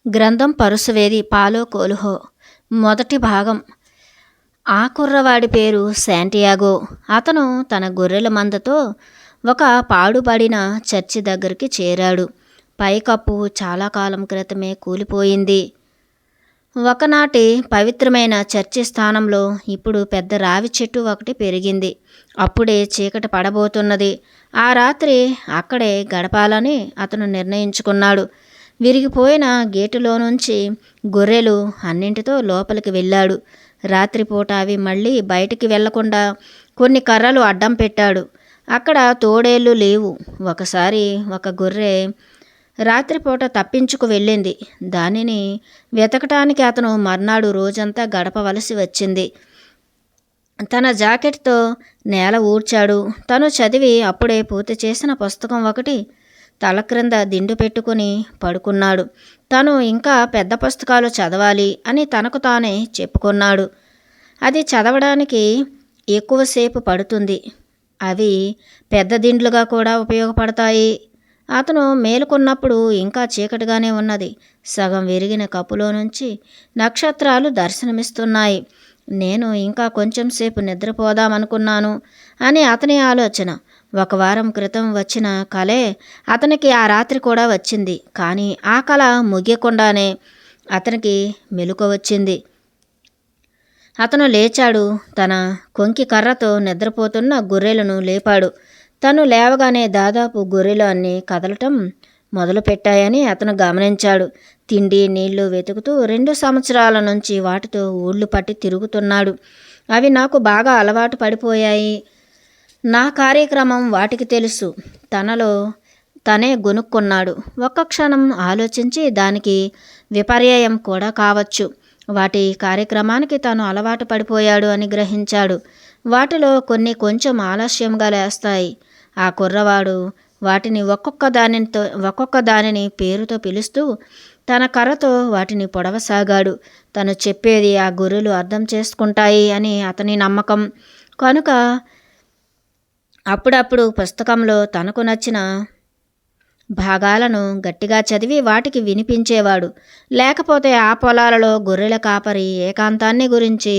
గ్రంథం పరుసవేది పాలో కోలుహో మొదటి భాగం. ఆ కుర్రవాడి పేరు శాంటియాగో. అతను తన గొర్రెల మందతో ఒక పాడుబడిన చర్చి దగ్గరికి చేరాడు. పైకప్పు చాలా కాలం క్రితమే కూలిపోయింది. ఒకనాటి పవిత్రమైన చర్చి స్థానంలో ఇప్పుడు పెద్ద రావి చెట్టు ఒకటి పెరిగింది. అప్పుడే చీకటి పడబోతున్నది. ఆ రాత్రి అక్కడే గడపాలని అతను నిర్ణయించుకున్నాడు. విరిగిపోయిన గేటులో నుంచి గొర్రెలు అన్నింటితో లోపలికి వెళ్ళాడు. రాత్రిపూట అవి మళ్ళీ బయటికి వెళ్లకుండా కొన్ని కర్రలు అడ్డం పెట్టాడు. అక్కడ తోడేళ్ళు లేవు. ఒకసారి ఒక గొర్రె రాత్రిపూట తప్పించుకు వెళ్ళింది. దానిని వెతకటానికి అతను మర్నాడు రోజంతా గడపవలసి వచ్చింది. తన జాకెట్తో నేల ఊడ్చాడు. తను చదివి అప్పుడే పూర్తి చేసిన పుస్తకం ఒకటి తల క్రింద దిండు పెట్టుకుని పడుకున్నాడు. తను ఇంకా పెద్ద పుస్తకాలు చదవాలి అని తనకు తానే చెప్పుకున్నాడు. అది చదవడానికి ఎక్కువసేపు పడుతుంది. అవి పెద్ద దిండ్లుగా కూడా ఉపయోగపడతాయి. అతను మేలుకున్నప్పుడు ఇంకా చీకటిగానే ఉన్నది. సగం విరిగిన కప్పులో నుంచి నక్షత్రాలు దర్శనమిస్తున్నాయి. నేను ఇంకా కొంచెం సేపు నిద్రపోదామనుకున్నాను అని అతని ఆలోచన. ఒక వారం క్రితం వచ్చిన కలే అతనికి ఆ రాత్రి కూడా వచ్చింది. కానీ ఆ కల ముగియకుండానే అతనికి మెలకువ వచ్చింది. అతను లేచాడు. తన కొంకి కర్రతో నిద్రపోతున్న గొర్రెలను లేపాడు. తను లేవగానే దాదాపు గొర్రెలు అన్నీ కదలటం మొదలుపెట్టాయని అతను గమనించాడు. తిండి నీళ్లు వెతుకుతూ 2 సంవత్సరాల నుంచి వాటితో ఊళ్ళు పట్టి తిరుగుతున్నాడు. అవి నాకు బాగా అలవాటు పడిపోయాయి. నా కార్యక్రమం వాటికి తెలుసు. తనలో తనే గొనుక్కున్నాడు. ఒక్క క్షణం ఆలోచించి దానికి విపర్యయం కూడా కావచ్చు. వాటి కార్యక్రమానికి తాను అలవాటు పడిపోయాడు అని గ్రహించాడు. వాటిలో కొన్ని కొంచెం ఆలస్యంగా లేస్తాయి. ఆ కుర్రవాడు వాటిని ఒక్కొక్క దానిని పేరుతో పిలుస్తూ తన కర్రతో వాటిని పొడవసాగాడు. తను చెప్పేది ఆ గొర్రెలు అర్థం చేసుకుంటాయి అని అతని నమ్మకం. కనుక అప్పుడప్పుడు పుస్తకంలో తనకు నచ్చిన భాగాలను గట్టిగా చదివి వాటికి వినిపించేవాడు. లేకపోతే ఆ పొలాలలో గొర్రెల కాపరి ఏకాంతాన్ని గురించి,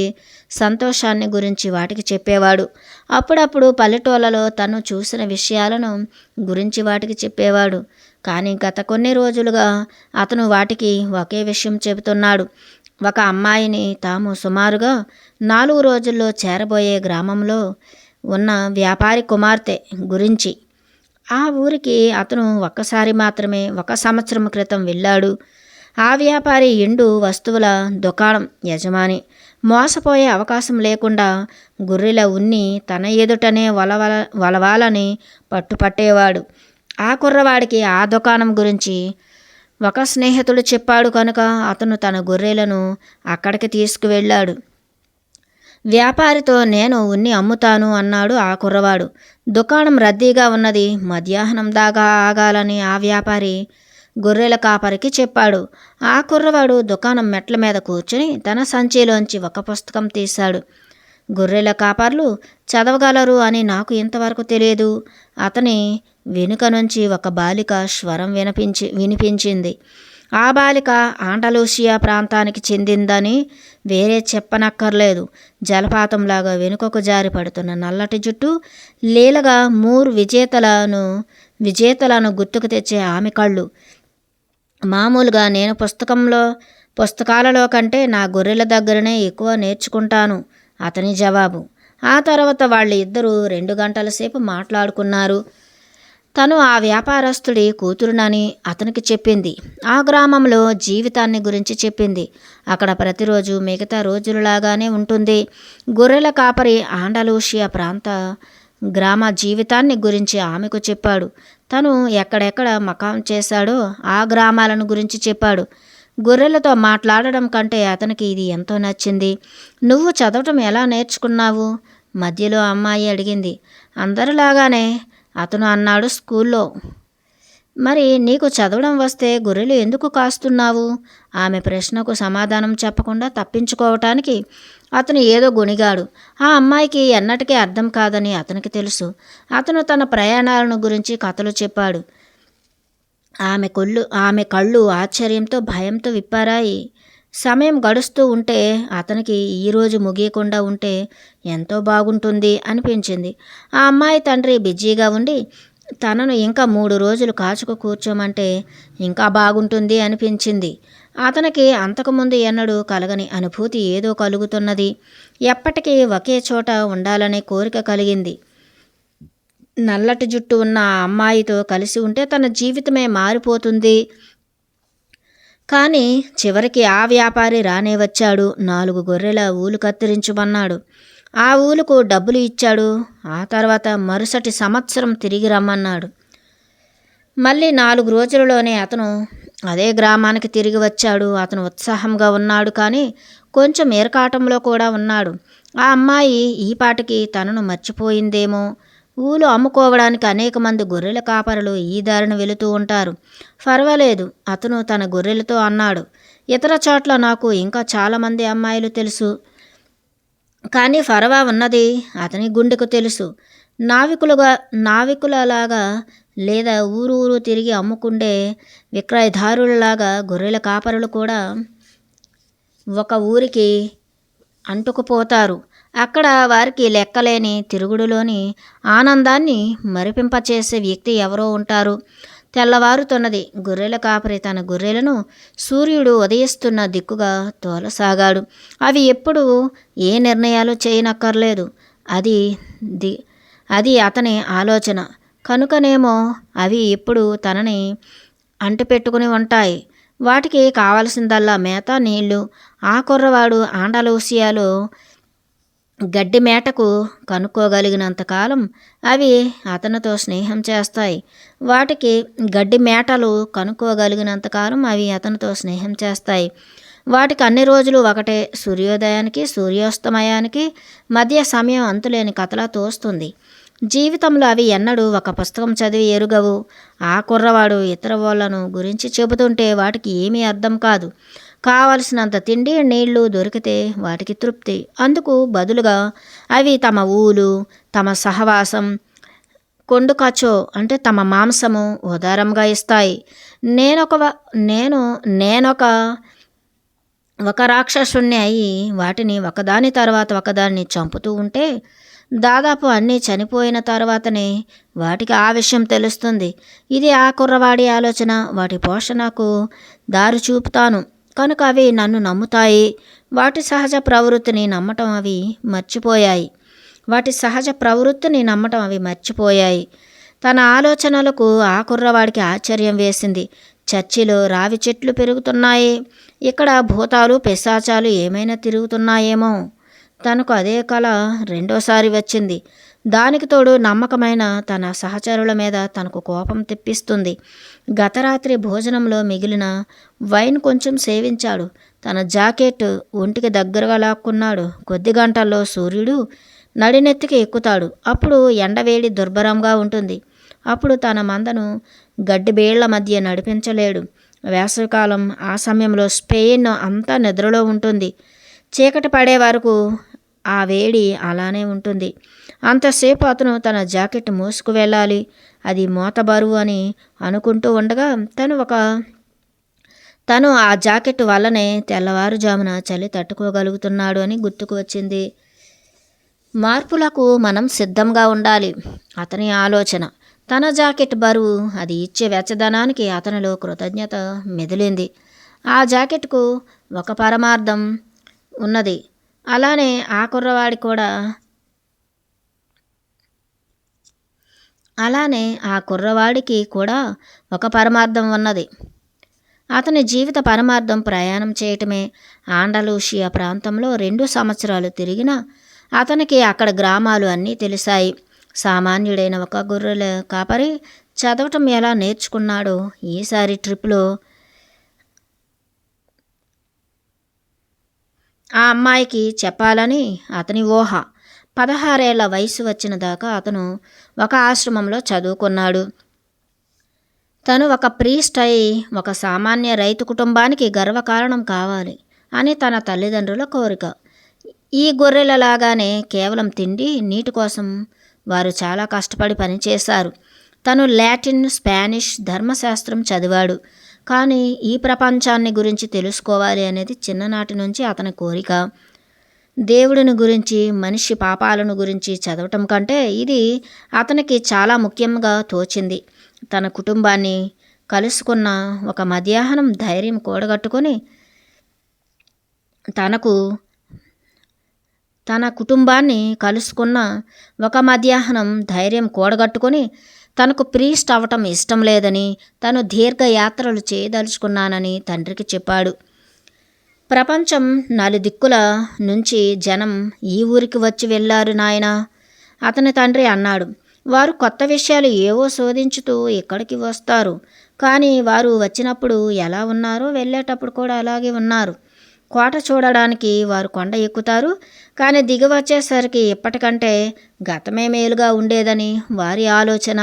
సంతోషాన్ని గురించి వాటికి చెప్పేవాడు. అప్పుడప్పుడు పల్లెటూళ్ళలో తను చూసిన విషయాలను గురించి వాటికి చెప్పేవాడు. కానీ గత కొన్ని రోజులుగా అతను వాటికి ఒకే విషయం చెబుతున్నాడు. ఒక అమ్మాయిని తాము సుమారుగా 4 రోజుల్లో చేరబోయే గ్రామంలో ఉన్న వ్యాపారి కుమార్తె గురించి. ఆ ఊరికి అతను ఒక్కసారి మాత్రమే 1 సంవత్సరం క్రితం వెళ్ళాడు. ఆ వ్యాపారి ఎండు వస్తువుల దుకాణం యజమాని. మోసపోయే అవకాశం లేకుండా గొర్రెల ఉన్ని తన ఎదుటనే వలవాలని పట్టుపట్టేవాడు. ఆ కుర్రవాడికి ఆ దుకాణం గురించి ఒక స్నేహితుడు చెప్పాడు కనుక అతను తన గొర్రెలను అక్కడికి తీసుకువెళ్ళాడు. వ్యాపారితో నేను ఉన్ని అమ్ముతాను అన్నాడు ఆ కుర్రవాడు. దుకాణం రద్దీగా ఉన్నది. మధ్యాహ్నం దాకా ఆగాలని ఆ వ్యాపారి గొర్రెల కాపరికి చెప్పాడు. ఆ కుర్రవాడు దుకాణం మెట్ల మీద కూర్చుని తన సంచిలోంచి ఒక పుస్తకం తీశాడు. గొర్రెల కాపర్లు చదవగలరు అని నాకు ఇంతవరకు తెలియదు. అతని వెనుక నుంచి ఒక బాలిక స్వరం వినిపించింది. ఆ బాలిక ఆండలూషియా ప్రాంతానికి చెందిందని వేరే చెప్పనక్కర్లేదు. జలపాతంలాగా వెనుకకు జారి పడుతున్న నల్లటి జుట్టు, లీలగా మూర్ విజేతలను గుర్తుకు తెచ్చే ఆమె కళ్ళు. మామూలుగా నేను పుస్తకాలలో కంటే నా గొర్రెల దగ్గరనే ఎక్కువ నేర్చుకుంటాను అతని జవాబు. ఆ తర్వాత వాళ్ళు ఇద్దరూ 2 గంటల సేపు మాట్లాడుకున్నారు. తను ఆ వ్యాపారస్తుడి కూతురునని అతనికి చెప్పింది. ఆ గ్రామంలో జీవితాన్ని గురించి చెప్పింది. అక్కడ ప్రతిరోజు మిగతా రోజులలాగానే ఉంటుంది. గొర్రెల కాపరి ఆండలూషియా ప్రాంత గ్రామ జీవితాన్ని గురించి ఆమెకు చెప్పాడు. తను ఎక్కడెక్కడ మకాం చేశాడో ఆ గ్రామాలను గురించి చెప్పాడు. గొర్రెలతో మాట్లాడడం కంటే అతనికి ఇది ఎంతో నచ్చింది. నువ్వు చదవటం ఎలా నేర్చుకున్నావు? మధ్యలో అమ్మాయి అడిగింది. అందరిలాగానే అతను అన్నాడు, స్కూల్లో. మరి నీకు చదవడం వస్తే గొర్రెలు ఎందుకు కాస్తున్నావు? ఆమె ప్రశ్నకు సమాధానం చెప్పకుండా తప్పించుకోవటానికి అతను ఏదో గొణిగాడు. ఆ అమ్మాయికి ఎన్నటికీ అర్థం కాదని అతనికి తెలుసు. అతను తన ప్రయాణాలను గురించి కథలు చెప్పాడు. ఆమె కళ్ళు ఆశ్చర్యంతో భయంతో విప్పారాయి. సమయం గడుస్తూ ఉంటే అతనికి ఈరోజు ముగియకుండా ఉంటే ఎంతో బాగుంటుంది అనిపించింది. ఆ అమ్మాయి తండ్రి బిజీగా ఉండి తనను ఇంకా 3 రోజులు కాచుకు కూర్చోమంటే ఇంకా బాగుంటుంది అనిపించింది. అతనికి అంతకుముందు ఎన్నడూ కలగని అనుభూతి ఏదో కలుగుతున్నది. ఎప్పటికీ ఒకే చోట ఉండాలనే కోరిక కలిగింది. నల్లటి జుట్టు ఉన్న ఆ అమ్మాయితో కలిసి ఉంటే తన జీవితమే మారిపోతుంది. కానీ చివరికి ఆ వ్యాపారి రానే వచ్చాడు. 4 గొర్రెల ఊలు కత్తిరించమన్నాడు. ఆ ఊలుకు డబ్బులు ఇచ్చాడు. ఆ తర్వాత మరుసటి సంవత్సరం తిరిగి రమ్మన్నాడు. మళ్ళీ 4 రోజులలోనే అతను అదే గ్రామానికి తిరిగి వచ్చాడు. అతను ఉత్సాహంగా ఉన్నాడు, కానీ కొంచెం ఇరకాటంలో కూడా ఉన్నాడు. ఆ అమ్మాయి ఈ పాటికి తనను మర్చిపోయిందేమో. ఊలు అమ్ముకోవడానికి అనేక మంది గొర్రెల కాపరులు ఈ దారిన వెళుతూ ఉంటారు. పర్వాలేదు, అతను తన గొర్రెలతో అన్నాడు. ఇతర చోట్ల నాకు ఇంకా చాలామంది అమ్మాయిలు తెలుసు, కానీ ఫరవా ఉన్నది అతని గుండెకు తెలుసు. నావికులలాగా లేదా ఊరు ఊరు తిరిగి అమ్ముకుండే విక్రయదారులలాగా గొర్రెల కాపరులు కూడా ఒక ఊరికి అంటుకుపోతారు. అక్కడ వారికి లెక్కలేని తిరుగుడులోని ఆనందాన్ని మరిపింపచేసే వ్యక్తి ఎవరో ఉంటారు. తెల్లవారుతున్నది. గొర్రెల కాపరి తన గొర్రెలను సూర్యుడు ఉదయిస్తున్న దిక్కుగా తోలసాగాడు. అవి ఎప్పుడు ఏ నిర్ణయాలు చేయనక్కర్లేదు. అది అతని ఆలోచన కనుకనేమో అవి ఎప్పుడు తనని అంటిపెట్టుకుని ఉంటాయి. వాటికి కావలసిందల్లా మేత, నీళ్లు. ఆ కుర్రవాడు ఆండలూసియాలో గడ్డి మేటకు కనుక్కోగలిగినంతకాలం అవి అతనితో స్నేహం చేస్తాయి. వాటికి గడ్డి మేటలు కనుక్కోగలిగినంతకాలం అవి అతనితో స్నేహం చేస్తాయి. వాటికి అన్ని రోజులు ఒకటే. సూర్యోదయానికి సూర్యాస్తమయానికి మధ్య సమయం అంతులేని కథలా తోస్తుంది. జీవితంలో అవి ఎన్నడూ ఒక పుస్తకం చదివి ఎరుగవు. ఆ కుర్రవాడు ఇతర వాళ్ళను గురించి చెబుతుంటే వాటికి ఏమీ అర్థం కాదు. కావలసినంత తిండి, నీళ్లు దొరికితే వాటికి తృప్తి. అందుకు బదులుగా అవి తమ ఊలు, తమ సహవాసం, కొండుకచో అంటే తమ మాంసము ఉదారంగా ఇస్తాయి. ఒక రాక్షసుణ్ణి అయి వాటిని ఒకదాని తర్వాత ఒకదాన్ని చంపుతూ ఉంటే దాదాపు అన్నీ చనిపోయిన తర్వాతనే వాటికి ఆ విషయం తెలుస్తుంది. ఇది ఆ కుర్రవాడి ఆలోచన. వాటి పోషణకు దారి చూపుతాను కనుక అవి నన్ను నమ్ముతాయి. వాటి సహజ ప్రవృత్తిని నమ్మటం అవి మర్చిపోయాయి. తన ఆలోచనలకు ఆ కుర్రవాడికి ఆశ్చర్యం వేసింది. చర్చిలో రావి చెట్లు పెరుగుతున్నాయి. ఇక్కడ భూతాలు, పిశాచాలు ఏమైనా తిరుగుతున్నాయేమో. తనకు అదే కల రెండోసారి వచ్చింది. దానికి తోడు నమ్మకమైన తన సహచరుల మీద తనకు కోపం తెప్పిస్తుంది. గత రాత్రి భోజనంలో మిగిలిన వైన్ కొంచెం సేవించాడు. తన జాకెట్ ఒంటికి దగ్గరగా లాక్కున్నాడు. కొద్ది గంటల్లో సూర్యుడు నడినెత్తికి ఎక్కుతాడు. అప్పుడు ఎండవేడి దుర్భరంగా ఉంటుంది. అప్పుడు తన మందను గడ్డి బేళ్ల మధ్య నడిపించలేడు. వేసవికాలం ఆ సమయంలో స్పెయిన్ అంతా నిద్రలో ఉంటుంది. చీకటి పడే వరకు ఆ వేడి అలానే ఉంటుంది. అంతసేపు అతను తన జాకెట్ మోసుకు వెళ్ళాలి. అది మోత బరువు అని అనుకుంటూ ఉండగా తను ఆ జాకెట్ వల్లనే తెల్లవారుజామున చలి తట్టుకోగలుగుతున్నాడు అని గుర్తుకు వచ్చింది. మార్పులకు మనం సిద్ధంగా ఉండాలి అతని ఆలోచన. తన జాకెట్ బరువు, అది ఇచ్చే వెచ్చదనానికి అతనిలో కృతజ్ఞత మెదిలింది. ఆ జాకెట్కు ఒక పరమార్థం ఉన్నది. అలానే ఆ కుర్రవాడికి కూడా ఒక పరమార్థం ఉన్నది. అతని జీవిత పరమార్థం ప్రయాణం చేయటమే. ఆండలూషియా ప్రాంతంలో 2 సంవత్సరాలు తిరిగినా అతనికి అక్కడ గ్రామాలు అన్నీ తెలిసాయి. సామాన్యుడైన ఒక గొర్రెల కాపరి చదవటం ఎలా నేర్చుకున్నాడో ఈసారి ట్రిప్లో ఆ అమ్మాయికి చెప్పాలని అతని ఊహ. 16 ఏళ్ల వయసు వచ్చిన దాకా అతను ఒక ఆశ్రమంలో చదువుకున్నాడు. తను ఒక ప్రీస్ట్ అయి ఒక సామాన్య రైతు కుటుంబానికి గర్వకారణం కావాలి అని తన తల్లిదండ్రుల కోరిక. ఈ గొర్రెలలాగానే కేవలం తిండి, నీటి కోసం వారు చాలా కష్టపడి పనిచేశారు. తను లాటిన్, స్పానిష్, ధర్మశాస్త్రం చదివాడు. కానీ ఈ ప్రపంచాన్ని గురించి తెలుసుకోవాలి అనేది చిన్ననాటి నుంచి అతని కోరిక. దేవుడిని గురించి, మనిషి పాపాలను గురించి చదవటం కంటే ఇది అతనికి చాలా ముఖ్యంగా తోచింది. తన కుటుంబాన్ని కలుసుకున్న ఒక మధ్యాహ్నం ధైర్యం కూడగట్టుకొని తన కుటుంబాన్ని కలుసుకున్న ఒక మధ్యాహ్నం ధైర్యం కూడగట్టుకొని తనకు ప్రీస్ట్ అవ్వటం ఇష్టం లేదని, తను దీర్ఘయాత్రలు చేయదలుచుకున్నానని తండ్రికి చెప్పాడు. ప్రపంచం నలుదిక్కుల నుంచి జనం ఈ ఊరికి వచ్చి వెళ్ళారు నాయనా, అతని తండ్రి అన్నాడు. వారు కొత్త విషయాలు ఏవో శోధించుతూ ఇక్కడికి వస్తారు. కానీ వారు వచ్చినప్పుడు ఎలా ఉన్నారో వెళ్ళేటప్పుడు కూడా అలాగే ఉన్నారు. కోట చూడడానికి వారు కొండ ఎక్కుతారు. కానీ దిగి వచ్చేసరికి ఇప్పటికంటే గతమే మేలుగా ఉండేదని వారి ఆలోచన.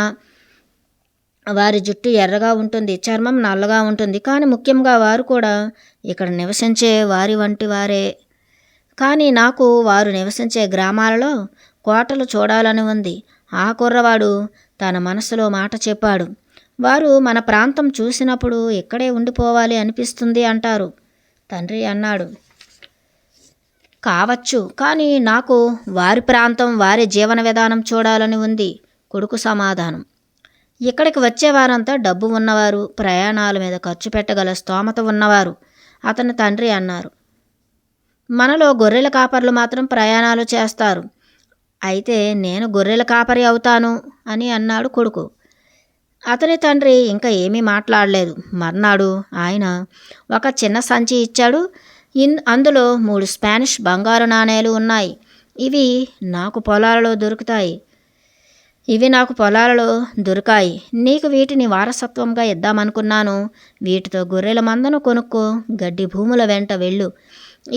వారి జుట్టు ఎర్రగా ఉంటుంది, చర్మం నల్లగా ఉంటుంది. కానీ ముఖ్యంగా వారు కూడా ఇక్కడ నివసించే వారి వంటి వారే. కానీ నాకు వారు నివసించే గ్రామాలలో కోటలు చూడాలని ఉంది. ఆ కుర్రవాడు తన మనసులో మాట చెప్పాడు. వారు మన ప్రాంతం చూసినప్పుడు ఇక్కడే ఉండిపోవాలి అనిపిస్తుంది అంటారు. తండ్రి అన్నాడు. కావచ్చు, కానీ నాకు వారి ప్రాంతం, వారి జీవన విధానం చూడాలని ఉంది. కొడుకు సమాధానం. ఇక్కడికి వచ్చేవారంతా డబ్బు ఉన్నవారు, ప్రయాణాల మీద ఖర్చు పెట్టగల స్తోమత ఉన్నవారు, అతని తండ్రి అన్నారు. మనలో గొర్రెల కాపర్లు మాత్రం ప్రయాణాలు చేస్తారు. అయితే నేను గొర్రెల కాపరి అవుతాను అని అన్నాడు కొడుకు. అతని తండ్రి ఇంకా ఏమీ మాట్లాడలేదు. మర్నాడు ఆయన ఒక చిన్న సంచి ఇచ్చాడు. అందులో 3 స్పానిష్ బంగారు నాణేలు ఉన్నాయి. ఇవి నాకు పొలాలలో దొరికాయి. నీకు వీటిని వారసత్వంగా ఇద్దామనుకున్నాను. వీటితో గొర్రెల మందను కొనుక్కో, గడ్డి భూముల వెంట వెళ్ళు.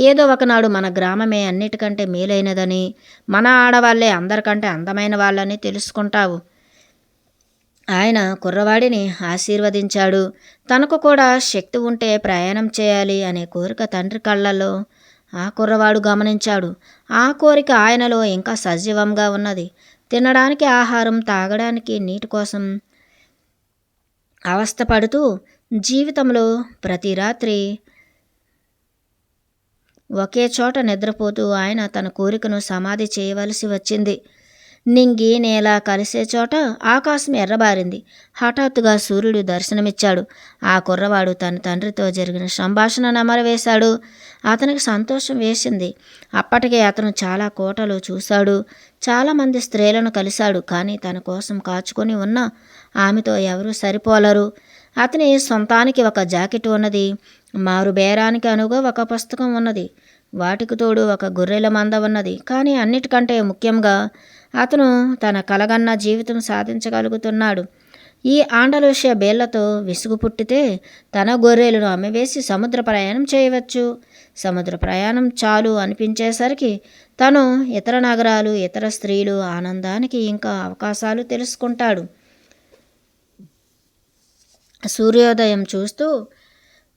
ఏదో ఒకనాడు మన గ్రామమే అన్నిటికంటే మేలైనదని, మన ఆడవాళ్లే అందరికంటే అందమైన వాళ్ళని తెలుసుకుంటావు. ఆయన కుర్రవాడిని ఆశీర్వదించాడు. తనకు కూడా శక్తి ఉంటే ప్రయాణం చేయాలి అనే కోరిక తండ్రి కళ్ళల్లో ఆ కుర్రవాడు గమనించాడు. ఆ కోరిక ఆయనలో ఇంకా సజీవంగా ఉన్నది. తినడానికి ఆహారం, తాగడానికి నీటి కోసం అవస్థపడుతూ జీవితంలో ప్రతి రాత్రి ఒకే చోట నిద్రపోతూ ఆయన తన కోరికను సమాధి చేయవలసి వచ్చింది. నింగి నేల కలిసే చోట ఆకాశం ఎర్రబారింది. హఠాత్తుగా సూర్యుడు దర్శనమిచ్చాడు. ఆ కుర్రవాడు తన తండ్రితో జరిగిన సంభాషణ నెమరవేశాడు. అతనికి సంతోషం వేసింది. అప్పటికే అతను చాలా కోటలు చూశాడు, చాలామంది స్త్రీలను కలిశాడు. కానీ తన కోసం కాచుకొని ఉన్న ఆమెతో ఎవరూ సరిపోలరు. అతని సొంతానికి ఒక జాకెట్ ఉన్నది, మారు బేరానికి అనుగా ఒక పుస్తకం ఉన్నది, వాటికి తోడు ఒక గొర్రెల మంద ఉన్నది. కానీ అన్నిటికంటే ముఖ్యంగా అతను తన కలగన్న జీవితం సాధించగలుగుతున్నాడు. ఈ ఆండలూషియా బేళ్లతో విసుగు పుట్టితే తన గొర్రెలను అమ్మివేసి సముద్ర ప్రయాణం చేయవచ్చు. సముద్ర ప్రయాణం చాలు అనిపించేసరికి తను ఇతర నగరాలు, ఇతర స్త్రీలు, ఆనందానికి ఇంకా అవకాశాలు తెలుసుకుంటాడు. సూర్యోదయం చూస్తూ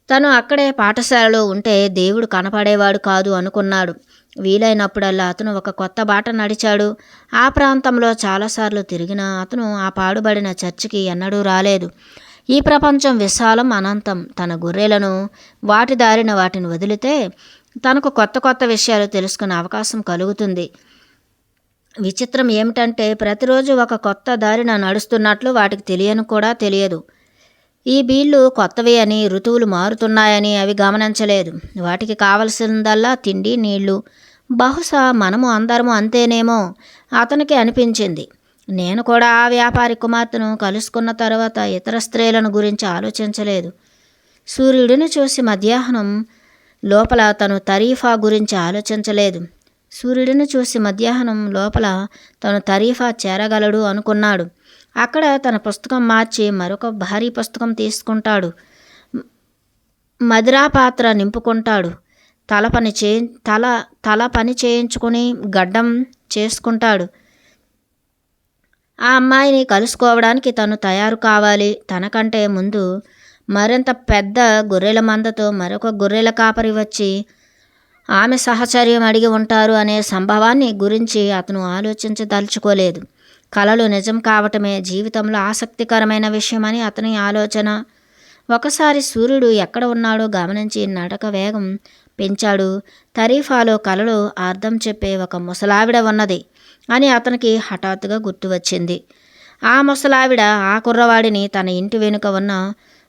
తను అక్కడే పాఠశాలలో ఉంటే దేవుడు కనపడేవాడు కాదు అనుకున్నాడు. వీలైనప్పుడల్లా అతను ఒక కొత్త బాట నడిచాడు. ఆ ప్రాంతంలో చాలాసార్లు తిరిగినా అతను ఆ పాడుబడిన చర్చికి ఎన్నడూ రాలేదు. ఈ ప్రపంచం విశాలం, అనంతం. తన గొర్రెలను వాటి దారిన వాటిని వదిలితే తనకు కొత్త కొత్త విషయాలు తెలుసుకునే అవకాశం కలుగుతుంది. విచిత్రం ఏమిటంటే ప్రతిరోజు ఒక కొత్త దారిన నడుస్తున్నట్లు వాటికి తెలియదు. ఈ బీళ్లు కొత్తవి అని, ఋతువులు మారుతున్నాయని అవి గమనించలేదు. వాటికి కావలసిందల్లా తిండి, నీళ్లు. బహుశా మనము అందరము అంతేనేమో అతనికి అనిపించింది. నేను కూడా ఆ వ్యాపారి కుమార్తెను కలుసుకున్న తర్వాత ఇతర స్త్రీలను గురించి ఆలోచించలేదు. సూర్యుడిని చూసి మధ్యాహ్నం లోపల తను తరీఫా గురించి ఆలోచించలేదు. సూర్యుడిని చూసి మధ్యాహ్నం లోపల తను తరీఫా చేరగలడు అనుకున్నాడు. అక్కడ తన పుస్తకం మార్చి మరొక భారీ పుస్తకం తీసుకుంటాడు. మదిరా పాత్ర నింపుకుంటాడు. తల పని చేయించుకుని గడ్డం చేసుకుంటాడు. ఆ అమ్మాయిని కలుసుకోవడానికి తను తయారు కావాలి. తనకంటే ముందు మరింత పెద్ద గొర్రెల మందతో మరొక గొర్రెల కాపరి వచ్చి ఆమె సహచర్యం అడిగి ఉంటారు అనే సంభవాన్ని గురించి అతను ఆలోచించదలుచుకోలేదు. కలలు నిజం కావటమే జీవితంలో ఆసక్తికరమైన విషయమని అతని ఆలోచన. ఒకసారి సూర్యుడు ఎక్కడ ఉన్నాడో గమనించి నడక వేగం పెంచాడు. తరీఫాలో కలలో అర్థం చెప్పే ఒక ముసలావిడ ఉన్నది అని అతనికి హఠాత్తుగా గుర్తు వచ్చింది. ఆ ముసలావిడ ఆ కుర్రవాడిని తన ఇంటి వెనుక ఉన్న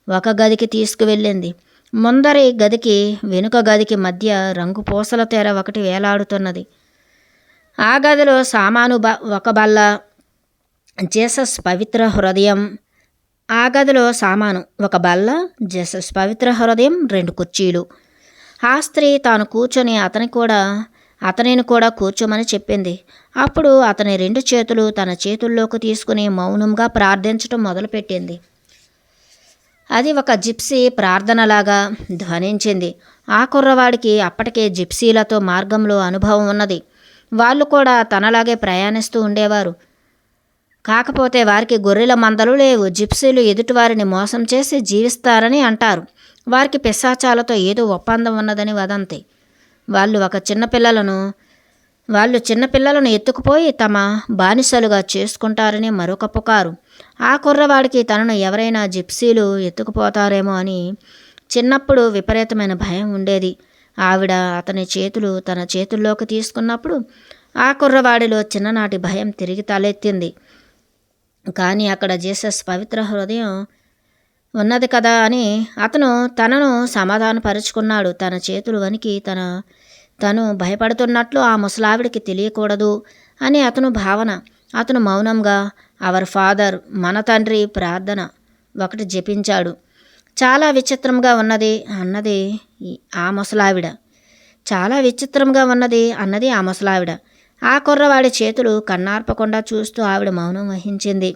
ఒక గదికి తీసుకువెళ్ళింది. ముందరి గదికి వెనుక గదికి మధ్య రంగు పూసల తెర ఒకటి వేలాడుతున్నది. ఆ గదిలో సామాను ఒక బల్ల, జీసస్ పవిత్ర హృదయం. ఆ గదిలో సామాను ఒక బల్ల, జీసస్ పవిత్ర హృదయం, 2 కుర్చీలు. ఆ స్త్రీ తాను కూర్చొని అతనిని కూడా కూర్చోమని చెప్పింది. అప్పుడు అతని 2 చేతులు తన చేతుల్లోకి తీసుకుని మౌనంగా ప్రార్థించటం మొదలుపెట్టింది. అది ఒక జిప్సీ ప్రార్థనలాగా ధ్వనించింది. ఆ కుర్రవాడికి అప్పటికే జిప్సీలతో మార్గంలో అనుభవం ఉన్నది. వాళ్ళు కూడా తనలాగే ప్రయాణిస్తూ ఉండేవారు. కాకపోతే వారికి గొర్రెల మందలు లేవు. జిప్సీలు ఎదుటివారిని మోసం చేసి జీవిస్తారని అంటారు. వారికి పిశాచాలతో ఏదో ఒప్పందం ఉన్నదని వదంతి. వాళ్ళు చిన్నపిల్లలను ఎత్తుకుపోయి తమ బానిసలుగా చేసుకుంటారని మరొక పుకారు. ఆ కుర్రవాడికి తనను ఎవరైనా జిప్సీలు ఎత్తుకుపోతారేమో అని చిన్నప్పుడు విపరీతమైన భయం ఉండేది. ఆవిడ అతని చేతులు తన చేతుల్లోకి తీసుకున్నప్పుడు ఆ కుర్రవాడిలో చిన్ననాటి భయం తిరిగి తలెత్తింది. కానీ అక్కడ జీసస్ పవిత్ర హృదయం ఉన్నది కదా అని అతను తనను సమాధానపరుచుకున్నాడు. తన చేతులు వణికి తను భయపడుతున్నట్లు ఆ ముసలావిడికి తెలియకూడదు అని అతను భావన. అతను మౌనంగా అవర్ ఫాదర్, మన తండ్రి ప్రార్థన ఒకటి జపించాడు. చాలా విచిత్రంగా ఉన్నది అన్నది ఆ ముసలావిడ. చాలా విచిత్రంగా ఉన్నది అన్నది ఆ ముసలావిడ. ఆ కుర్రవాడి చేతులు కన్నార్పకుండా చూస్తూ ఆవిడ మౌనం వహించింది.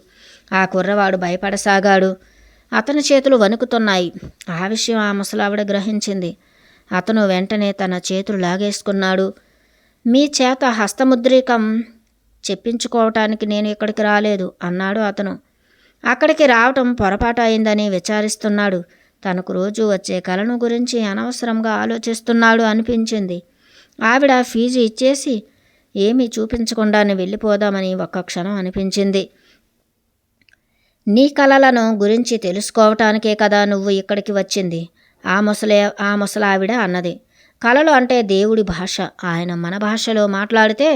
ఆ కుర్రవాడు భయపడసాగాడు. అతని చేతులు వణుకుతున్నాయి. ఆ విషయం ఆ ముసలావిడ గ్రహించింది. అతను వెంటనే తన చేతులు లాగేసుకున్నాడు. మీ చేత హస్తముద్రికం చెప్పించుకోవటానికి నేను ఇక్కడికి రాలేదు అన్నాడు అతను. అక్కడికి రావటం పొరపాటు అయిందని విచారిస్తున్నాడు. తనకు రోజు వచ్చే కలను గురించి అనవసరంగా ఆలోచిస్తున్నాడు అనిపించింది. ఆవిడ ఫీజు ఇచ్చేసి ఏమీ చూపించకుండానే వెళ్ళిపోదామని ఒక్క క్షణం అనిపించింది. నీ కలలను గురించి తెలుసుకోవటానికే కదా నువ్వు ఇక్కడికి వచ్చింది ఆ ముసలావిడ అన్నది. కలలు అంటే దేవుడి భాష. ఆయన మన భాషలో మాట్లాడితే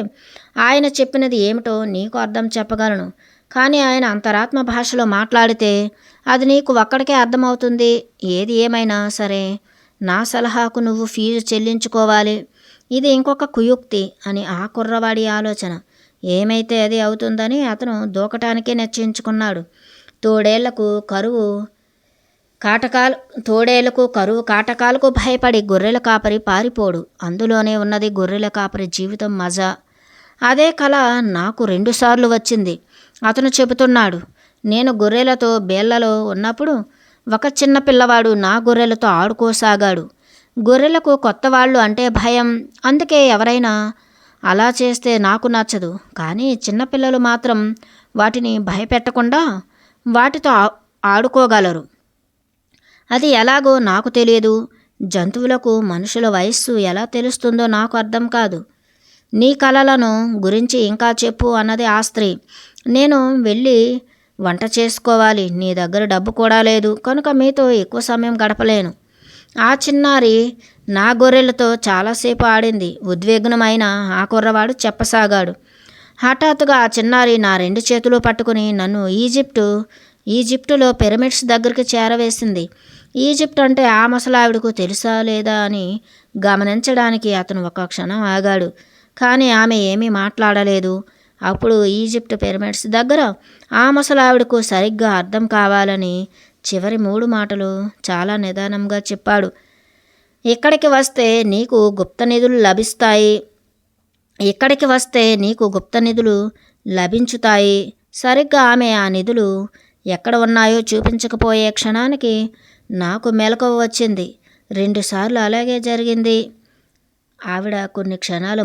ఆయన చెప్పినది ఏమిటో నీకు అర్థం చెప్పగలను. కానీ ఆయన అంతరాత్మ భాషలో మాట్లాడితే అది నీకు ఒక్కడికే అర్థమవుతుంది. ఏది ఏమైనా సరే నా సలహాకు నువ్వు ఫీజు చెల్లించుకోవాలి. ఇది ఇంకొక కుయుక్తి అని ఆ కుర్రవాడి ఆలోచన. ఏమైతే అది అవుతుందని అతను దూకటానికే నిశ్చయించుకున్నాడు. తోడేళ్లకు కరువు కాటకాలకు భయపడి గొర్రెల కాపరి పారిపోడు. అందులోనే ఉన్నది గొర్రెల కాపరి జీవితం మజా. అదే కల నాకు 2 సార్లు వచ్చింది అతను చెబుతున్నాడు. నేను గొర్రెలతో బేళ్లలో ఉన్నప్పుడు ఒక చిన్న పిల్లవాడు నా గొర్రెలతో ఆడుకోసాగాడు. గొర్రెలకు కొత్త వాళ్ళు అంటే భయం. అందుకే ఎవరైనా అలా చేస్తే నాకు నచ్చదు. కానీ చిన్నపిల్లలు మాత్రం వాటిని భయపెట్టకుండా వాటితో ఆడుకోగలరు. అది ఎలాగో నాకు తెలియదు. జంతువులకు మనుషుల వయస్సు ఎలా తెలుస్తుందో నాకు అర్థం కాదు. నీ కలలను గురించి ఇంకా చెప్పు అన్నది ఆ స్త్రీ. నేను వెళ్ళి వంట చేసుకోవాలి. నీ దగ్గర డబ్బు కూడా లేదు కనుక మీతో ఎక్కువ సమయం గడపలేను. ఆ చిన్నారి నా గొర్రెలతో చాలాసేపు ఆడింది. ఉద్విగ్నమైన ఆ కుర్రవాడు చెప్పసాగాడు. హఠాత్తుగా ఆ చిన్నారి నా 2 చేతులు పట్టుకుని నన్ను ఈజిప్టులో పిరమిడ్స్ దగ్గరికి చేరవేసింది. ఈజిప్ట్ అంటే ఆ ముసలావిడకు తెలుసా లేదా అని గమనించడానికి అతను ఒక క్షణం ఆగాడు. కానీ ఆమె ఏమీ మాట్లాడలేదు. అప్పుడు ఈజిప్ట్ పిరమిడ్స్ దగ్గర ఆ ముసలావిడకు సరిగ్గా అర్థం కావాలని చివరి 3 మాటలు చాలా నిదానంగా చెప్పాడు. ఇక్కడికి వస్తే నీకు గుప్త నిధులు లభించుతాయి. సరిగ్గా ఆమె ఆ నిధులు ఎక్కడ ఉన్నాయో చూపించకపోయే క్షణానికి నాకు మెలకువ వచ్చింది. 2 సార్లు అలాగే జరిగింది. ఆవిడ కొన్ని క్షణాలు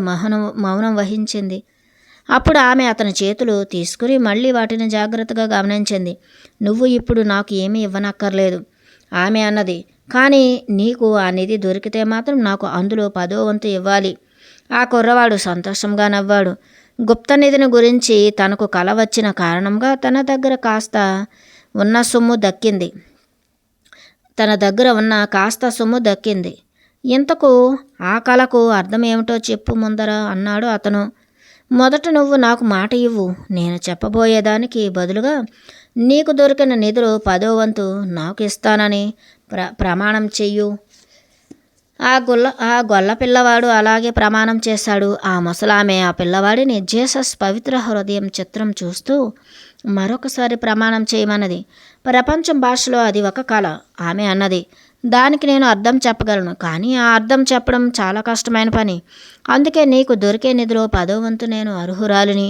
మౌనం వహించింది. అప్పుడు ఆమె అతని చేతులు తీసుకుని మళ్ళీ వాటిని జాగ్రత్తగా గమనించింది. నువ్వు ఇప్పుడు నాకు ఏమీ ఇవ్వనక్కర్లేదు ఆమె అన్నది. కానీ నీకు ఆ నిధి దొరికితే మాత్రం నాకు అందులో 10వ వంతు ఇవ్వాలి. ఆ కుర్రవాడు సంతోషంగా నవ్వాడు. గుప్తనిధిని గురించి తనకు కల వచ్చిన కారణంగా తన దగ్గర ఉన్న కాస్త సొమ్ము దక్కింది. ఇంతకు ఆ కలకు అర్థం ఏమిటో చెప్పు ముందర అన్నాడు అతను. మొదట నువ్వు నాకు మాట ఇవ్వు. నేను చెప్పబోయేదానికి బదులుగా నీకు దొరికిన నిధులు 10వ వంతు నాకు ఇస్తానని ప్రమాణం చెయ్యు. ఆ గొల్ల పిల్లవాడు అలాగే ప్రమాణం చేశాడు. ఆ ముసలామె ఆ పిల్లవాడిని జీసస్ పవిత్ర హృదయం చిత్రం చూస్తూ మరొకసారి ప్రమాణం చేయమన్నది. ప్రపంచం భాషలో అది ఒక కళ ఆమె అన్నది. దానికి నేను అర్థం చెప్పగలను, కానీ ఆ అర్థం చెప్పడం చాలా కష్టమైన పని. అందుకే నీకు దొరికే నిధిలో 10వ వంతు నేను అర్హురాలిని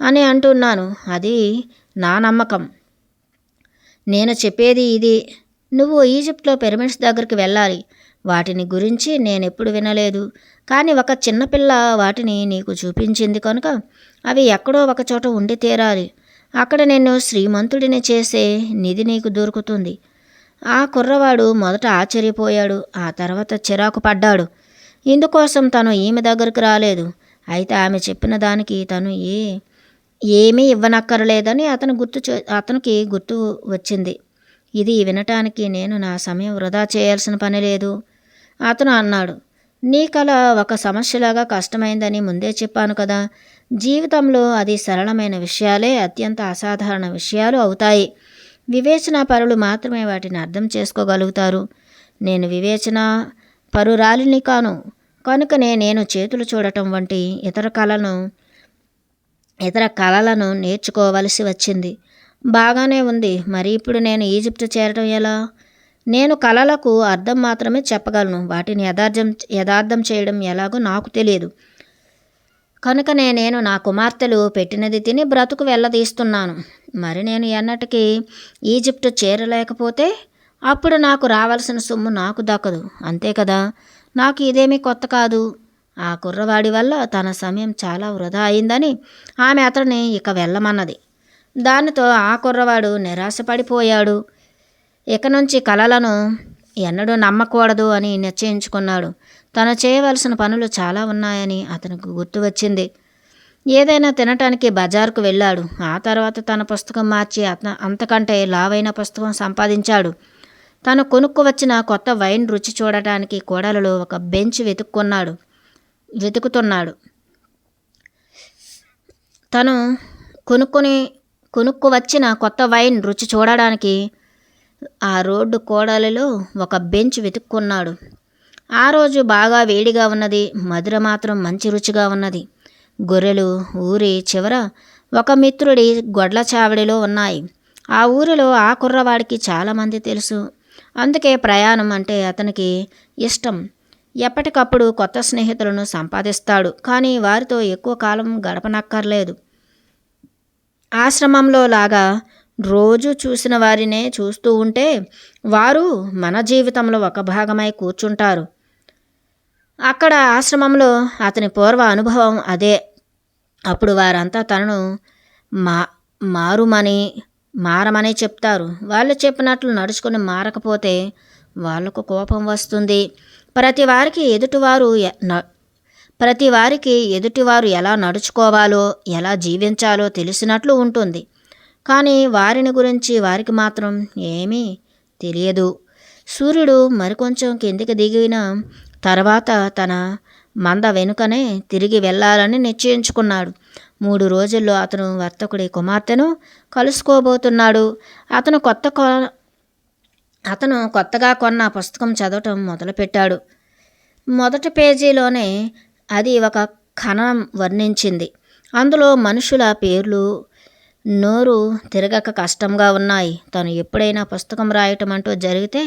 అని అంటున్నాను. అది నా నమ్మకం. నేను చెప్పేది ఇది. నువ్వు ఈజిప్ట్లో పిరమిడ్స్ దగ్గరికి వెళ్ళాలి. వాటిని గురించి నేనెప్పుడు వినలేదు, కానీ ఒక చిన్నపిల్ల వాటిని నీకు చూపించింది కనుక అవి ఎక్కడో ఒకచోట ఉండి తీరాలి. అక్కడ నిన్ను శ్రీమంతుడిని చేసే నిధి నీకు దొరుకుతుంది. ఆ కుర్రవాడు మొదట ఆశ్చర్యపోయాడు, ఆ తర్వాత చిరాకు పడ్డాడు. ఇందుకోసం తను ఈమె దగ్గరకు రాలేదు. అయితే ఆమె చెప్పిన దానికి తను ఏమీ ఇవ్వనక్కర్లేదని అతనికి గుర్తు వచ్చింది. ఇది వినటానికి నేను నా సమయం వృధా చేయాల్సిన పని లేదు అతను అన్నాడు. నీ కల ఒక సమస్యలాగా కష్టమైందని ముందే చెప్పాను కదా. జీవితంలో అది సరళమైన విషయాలే అత్యంత అసాధారణ విషయాలు అవుతాయి. వివేచన పరులు మాత్రమే వాటిని అర్థం చేసుకోగలుగుతారు. నేను వివేచన పరురాలిని కాను, కనుకనే నేను చేతులు చూడటం వంటి ఇతర కళలను నేర్చుకోవలసి వచ్చింది. బాగానే ఉంది. మరి ఇప్పుడు నేను ఈజిప్ట్ చేరటం ఎలా? నేను కళలకు అర్థం మాత్రమే చెప్పగలను. వాటిని యథార్థం చేయడం ఎలాగో నాకు తెలియదు. కనుకనే నేను నా కుమార్తెలు పెట్టినది తిని బ్రతుకు వెళ్ళదీస్తున్నాను. మరి నేను ఎన్నటికీ ఈజిప్ట్ చేరలేకపోతే అప్పుడు నాకు రావాల్సిన సొమ్ము నాకు దక్కదు. అంతే కదా. నాకు ఇదేమీ కొత్త కాదు. ఆ కుర్రవాడి వల్ల తన సమయం చాలా వృధా అయిందని ఆమె అతడిని ఇక వెళ్ళమన్నది. దానితో ఆ కుర్రవాడు నిరాశపడిపోయాడు. ఇక నుంచి కలలను ఎన్నడూ నమ్మకూడదు అని నిశ్చయించుకున్నాడు. తను చేయవలసిన పనులు చాలా ఉన్నాయని అతనికి గుర్తు వచ్చింది. ఏదైనా తినటానికి బజార్కు వెళ్ళాడు. ఆ తర్వాత తన పుస్తకం మార్చి అంతకంటే లావైన పుస్తకం సంపాదించాడు. తను కొనుక్కు వచ్చిన కొత్త వైన్ రుచి చూడటానికి కోడలలో ఒక బెంచ్ వెతుకుతున్నాడు. తను కొనుక్కు వచ్చిన కొత్త వైన్ రుచి చూడడానికి ఆ రోడ్డు కోడలిలో ఒక బెంచ్ వెతుక్కున్నాడు. ఆ రోజు బాగా వేడిగా ఉన్నది. మధుర మాత్రం మంచి రుచిగా ఉన్నది. గొర్రెలు ఊరి చివర ఒక మిత్రుడి గొడ్ల చావడిలో ఉన్నాయి. ఆ ఊరిలో ఆ కుర్రవాడికి చాలామంది తెలుసు. అందుకే ప్రయాణం అంటే అతనికి ఇష్టం. ఎప్పటికప్పుడు కొత్త స్నేహితులను సంపాదిస్తాడు, కానీ వారితో ఎక్కువ కాలం గడపనక్కర్లేదు. ఆశ్రమంలో లాగా రోజు చూసిన వారినే చూస్తూ ఉంటే వారు మన జీవితంలో ఒక భాగమై కూర్చుంటారు. అక్కడ ఆశ్రమంలో అతని పూర్వ అనుభవం అదే. అప్పుడు వారంతా తనను మారమని చెప్తారు. వాళ్ళు చెప్పినట్లు నడుచుకుని మారకపోతే వాళ్లకు కోపం వస్తుంది. ప్రతి వారికి ఎదుటివారు ఎలా నడుచుకోవాలో, ఎలా జీవించాలో తెలిసినట్లు ఉంటుంది. కానీ వారిని గురించి వారికి మాత్రం ఏమీ తెలియదు. సూర్యుడు మరికొంచెం కిందికి దిగిన తర్వాత తన మంద వెనుకనే తిరిగి వెళ్ళాలని నిశ్చయించుకున్నాడు. 3 రోజుల్లో అతను వర్తకుడి కుమార్తెను కలుసుకోబోతున్నాడు. అతను కొత్తగా కొన్న పుస్తకం చదవటం మొదలుపెట్టాడు. మొదటి పేజీలోనే అది ఒక ఖననం వర్ణించింది. అందులో మనుషుల పేర్లు నోరు తిరగక కష్టంగా ఉన్నాయి. తను ఎప్పుడైనా పుస్తకం రాయటం అంటూ జరిగితే